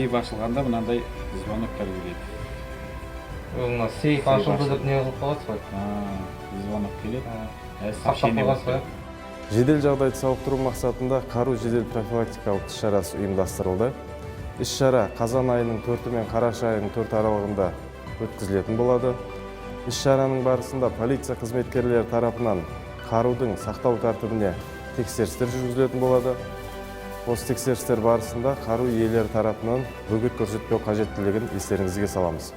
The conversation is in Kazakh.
сейф ашылғанда мынандай звоноктар келеді. Мына сейф ашылды деп не қылып қоясыз ғой. Звонок келеді. Сақтап қойғансыз ғой. Жедел жағдайды сауықтыру мақсатында қару жедел профилактикалық іс-шарасы ұйымдастырылды. Іс-шара қазан айының 4 мен қараша айының 4 аралығында өткізілетін болады. Іс-шараның барысында полиция қызметкерлері тарапынан қарудың сақтау тәртібіне тексерістер жүргізілетін болады. Осы тексерістер барысында қару иелері тарапынан бөгет көрсетпеу қажеттілігін естеріңізге саламыз.